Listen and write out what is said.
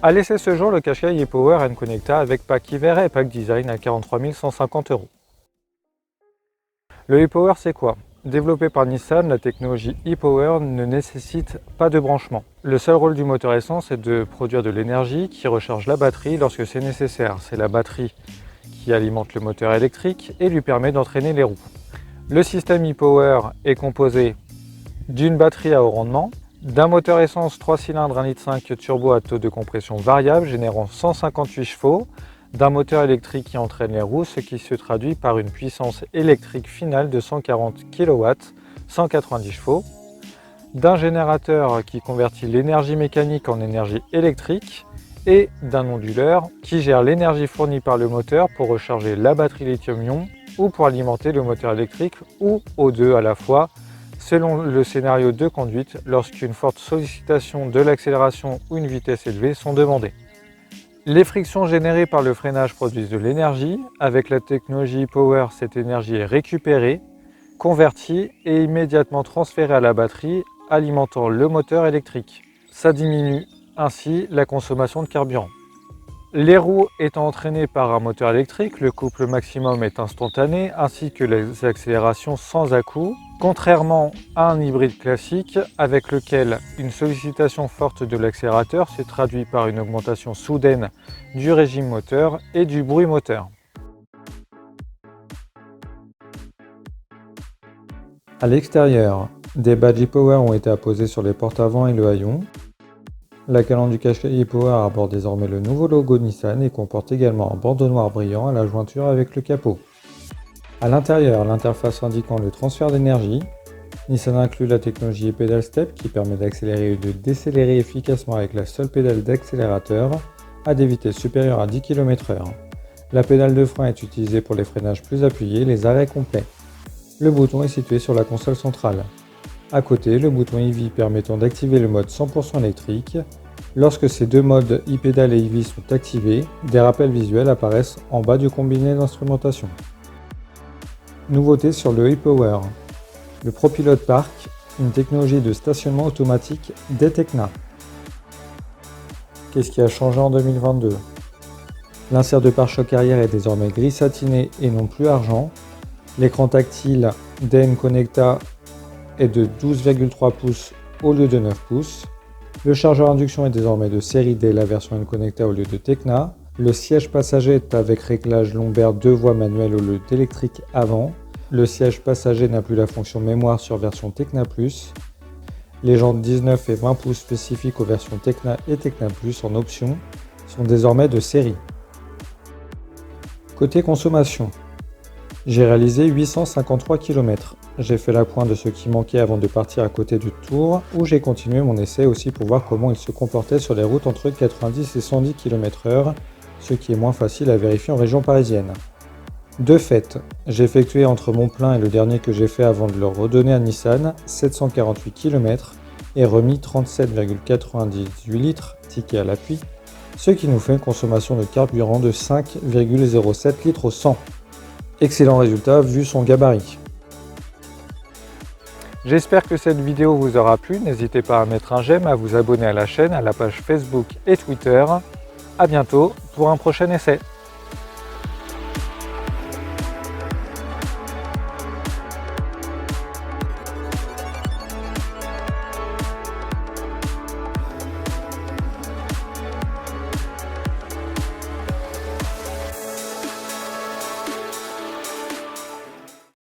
A laissé ce jour le Qashqai e-Power Connecta avec pack hiver et pack design à 43 150 €. Le e-Power, c'est quoi? Développé par Nissan, la technologie e-Power ne nécessite pas de branchement. Le seul rôle du moteur essence est de produire de l'énergie qui recharge la batterie lorsque c'est nécessaire. C'est la batterie qui alimente le moteur électrique et lui permet d'entraîner les roues. Le système e-Power est composé d'une batterie à haut rendement, d'un moteur essence 3 cylindres 1,5 litre turbo à taux de compression variable générant 158 chevaux, d'un moteur électrique qui entraîne les roues, ce qui se traduit par une puissance électrique finale de 140 kW, 190 chevaux, d'un générateur qui convertit l'énergie mécanique en énergie électrique et d'un onduleur qui gère l'énergie fournie par le moteur pour recharger la batterie lithium-ion ou pour alimenter le moteur électrique ou aux deux à la fois, selon le scénario de conduite lorsqu'une forte sollicitation de l'accélération ou une vitesse élevée sont demandées. Les frictions générées par le freinage produisent de l'énergie. Avec la technologie e-Power, cette énergie est récupérée, convertie et immédiatement transférée à la batterie, alimentant le moteur électrique. Ça diminue ainsi la consommation de carburant. Les roues étant entraînées par un moteur électrique, le couple maximum est instantané, ainsi que les accélérations sans à-coups, contrairement à un hybride classique avec lequel une sollicitation forte de l'accélérateur se traduit par une augmentation soudaine du régime moteur et du bruit moteur. À l'extérieur, des badges e-Power ont été apposés sur les portes avant et le haillon. La calandre du Qashqai e-Power aborde désormais le nouveau logo Nissan et comporte également un bandeau noir brillant à la jointure avec le capot. À l'intérieur, l'interface indiquant le transfert d'énergie. Nissan inclut la technologie e-Pedal Step qui permet d'accélérer ou de décélérer efficacement avec la seule pédale d'accélérateur à des vitesses supérieures à 10 km/h. La pédale de frein est utilisée pour les freinages plus appuyés et les arrêts complets. Le bouton est situé sur la console centrale. À côté, le bouton EV permettant d'activer le mode 100% électrique. Lorsque ces deux modes e-Pedal et EV sont activés, des rappels visuels apparaissent en bas du combiné d'instrumentation. Nouveauté sur le e-Power. Le ProPilot Park, une technologie de stationnement automatique des Tecna. Qu'est-ce qui a changé en 2022? L'insert de pare-choc arrière est désormais gris satiné et non plus argent. L'écran tactile Connecta est de 12,3 pouces au lieu de 9 pouces. Le chargeur induction est désormais de série dès la version Connecta au lieu de Tecna. Le siège passager est avec réglage lombaire 2 voies manuel au lieu d'électrique avant. Le siège passager n'a plus la fonction mémoire sur version Tecna+. Les jantes 19 et 20 pouces spécifiques aux versions Tecna et Tecna+, en option, sont désormais de série. Côté consommation, j'ai réalisé 853 km. J'ai fait la pointe de ce qui manquait avant de partir à côté du Tour, où j'ai continué mon essai aussi pour voir comment il se comportait sur les routes entre 90 et 110 km/h, ce qui est moins facile à vérifier en région parisienne. De fait, j'ai effectué entre mon plein et le dernier que j'ai fait avant de le redonner à Nissan 748 km et remis 37,98 litres, ticket à l'appui, ce qui nous fait une consommation de carburant de 5,07 litres au 100. Excellent résultat vu son gabarit. J'espère que cette vidéo vous aura plu, n'hésitez pas à mettre un j'aime, à vous abonner à la chaîne, à la page Facebook et Twitter. A bientôt pour un prochain essai.